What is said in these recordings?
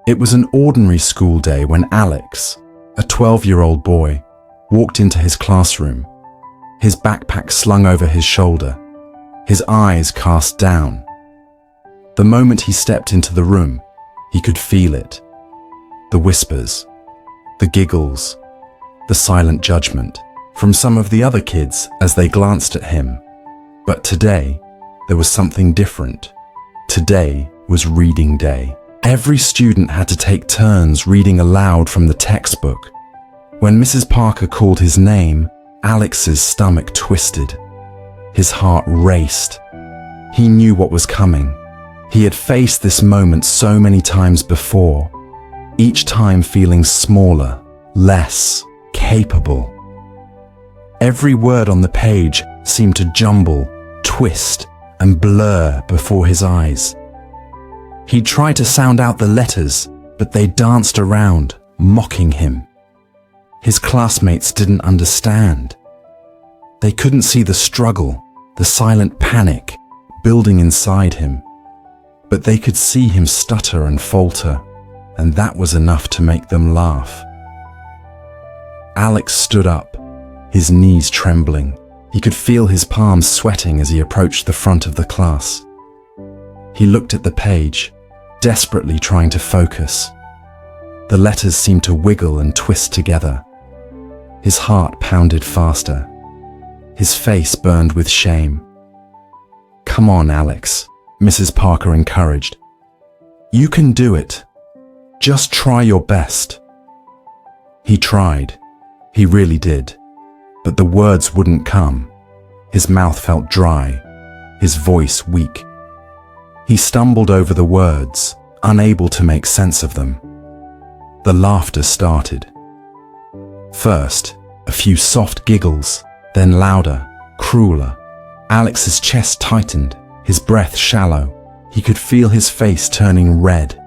It was an ordinary school day when Alex, a 12-year-old boy, walked into his classroom, his backpack slung over his shoulder, his eyes cast down. The moment he stepped into the room, he could feel it. The whispers, the giggles, the silent judgment from some of the other kids as they glanced at him. But today, there was something different. Today was reading day. Every student had to take turns reading aloud from the textbook. When Mrs. Parker called his name, Alex's stomach twisted. His heart raced. He knew what was coming. He had faced this moment so many times before, each time feeling smaller, less capable. Every word on the page seemed to jumble, twist, and blur before his eyes. He tried to sound out the letters, but they danced around, mocking him. His classmates didn't understand. They couldn't see the struggle, the silent panic building inside him. But they could see him stutter and falter, and that was enough to make them laugh. Alex stood up, his knees trembling. He could feel his palms sweating as he approached the front of the class. He looked at the page, desperately trying to focus. The letters seemed to wiggle and twist together. His heart pounded faster. His face burned with shame. "Come on, Alex," Mrs. Parker encouraged. "You can do it. Just try your best." He tried. He really did. But the words wouldn't come. His mouth felt dry, his voice weak. He stumbled over the words, unable to make sense of them. The laughter started. First, a few soft giggles, then louder, crueler. Alex's chest tightened, his breath shallow. He could feel his face turning red,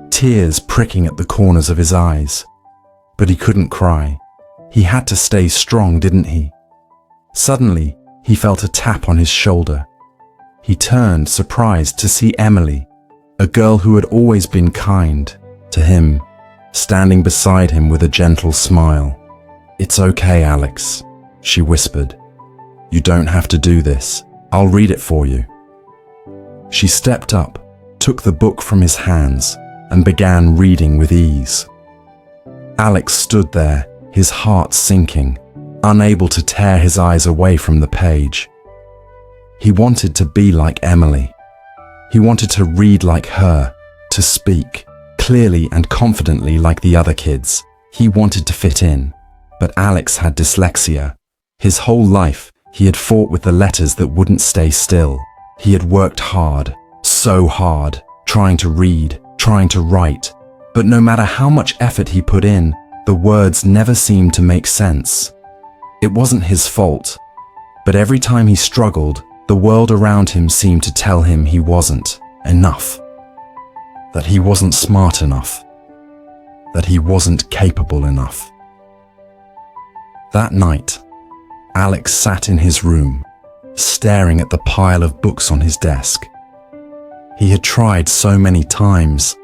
tears pricking at the corners of his eyes. But he couldn't cry. He had to stay strong, didn't he? Suddenly, he felt a tap on his shoulder. He turned, surprised, to see Emily, a girl who had always been kind to him, standing beside him with a gentle smile. "It's okay, Alex," she whispered. "You don't have to do this. I'll read it for you." She stepped up, took the book from his hands, and began reading with ease. Alex stood there, his heart sinking, unable to tear his eyes away from the page. He wanted to be like Emily. He wanted to read like her, to speak clearly and confidently like the other kids. He wanted to fit in. But Alex had dyslexia. His whole life, he had fought with the letters that wouldn't stay still. He had worked hard, so hard, trying to read, trying to write. But no matter how much effort he put in, the words never seemed to make sense. It wasn't his fault. But every time he struggled, the world around him seemed to tell him he wasn't enough. That he wasn't smart enough. That he wasn't capable enough. That night, Alex sat in his room, staring at the pile of books on his desk. He had tried so many times,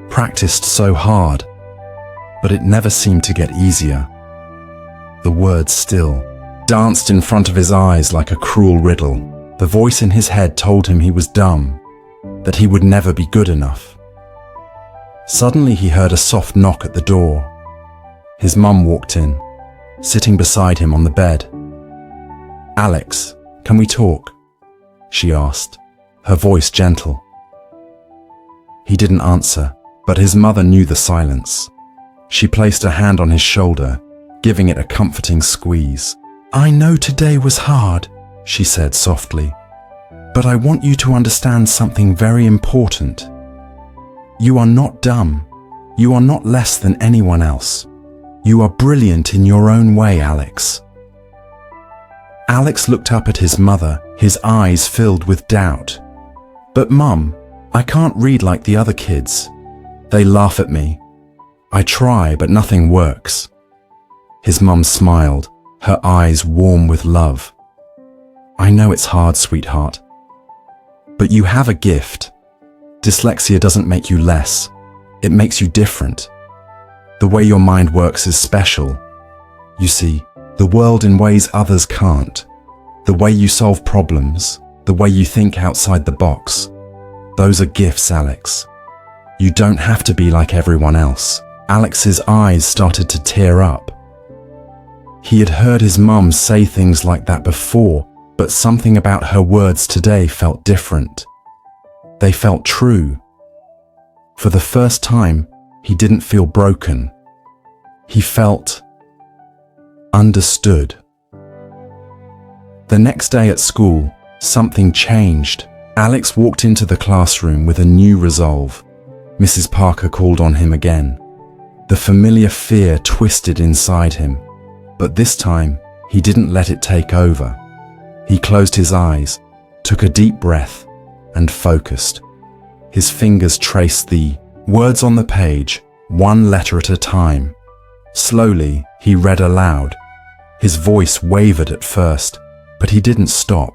practiced so hard, but it never seemed to get easier. The words still danced in front of his eyes like a cruel riddle. The voice in his head told him he was dumb, that he would never be good enough. Suddenly he heard a soft knock at the door. His mum walked in, sitting beside him on the bed. "Alex, can we talk?" she asked, her voice gentle. He didn't answer, but his mother knew the silence. She placed a hand on his shoulder, giving it a comforting squeeze. "I know today was hard," she said softly, "but I want you to understand something very important. You are not dumb. You are not less than anyone else. You are brilliant in your own way, Alex." Alex looked up at his mother, his eyes filled with doubt. "But Mum, I can't read like the other kids. They laugh at me. I try, but nothing works." His mum smiled, her eyes warm with love. "I know it's hard, sweetheart. But you have a gift. Dyslexia doesn't make you less. It makes you different. The way your mind works is special. You see the world in ways others can't. The way you solve problems, the way you think outside the box. Those are gifts, Alex. You don't have to be like everyone else. Alex's eyes started to tear up. He had heard his mum say things like that before, but something about her words today felt different. They felt true. For the first time, he didn't feel broken. He felt understood. The next day at school, something changed. Alex walked into the classroom with a new resolve. Mrs. Parker called on him again. The familiar fear twisted inside him, but this time he didn't let it take over. He closed his eyes, took a deep breath, and focused. His fingers traced the words on the page, one letter at a time. Slowly, he read aloud. His voice wavered at first, but he didn't stop.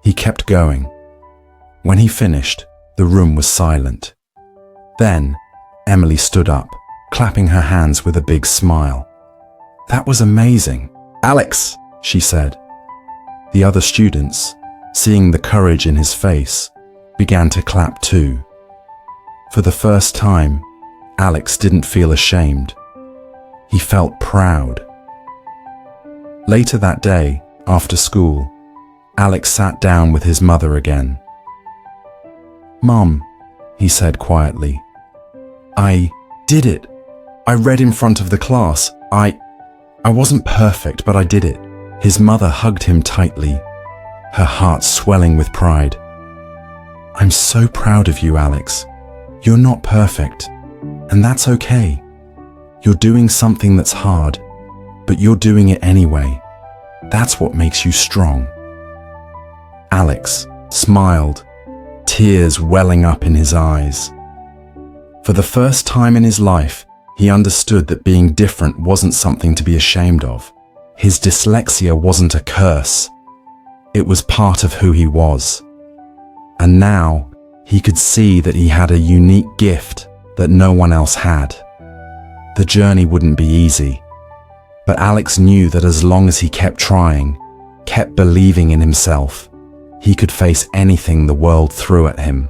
He kept going. When he finished, the room was silent. Then, Emily stood up, clapping her hands with a big smile. That was amazing. Alex, she said. The other students, seeing the courage in his face, began to clap too. For the first time, Alex didn't feel ashamed. He felt proud. Later that day, after school, Alex sat down with his mother again. "Mom," he said quietly, "I did it. I read in front of the class. I wasn't perfect, but I did it." His mother hugged him tightly, her heart swelling with pride. "I'm so proud of you, Alex. You're not perfect, and that's okay. You're doing something that's hard, but you're doing it anyway. That's what makes you strong." Alex smiled, tears welling up in his eyes. For the first time in his life, he understood that being different wasn't something to be ashamed of. His dyslexia wasn't a curse. It was part of who he was. And now, he could see that he had a unique gift that no one else had. The journey wouldn't be easy, but Alex knew that as long as he kept trying, kept believing in himself, he could face anything the world threw at him.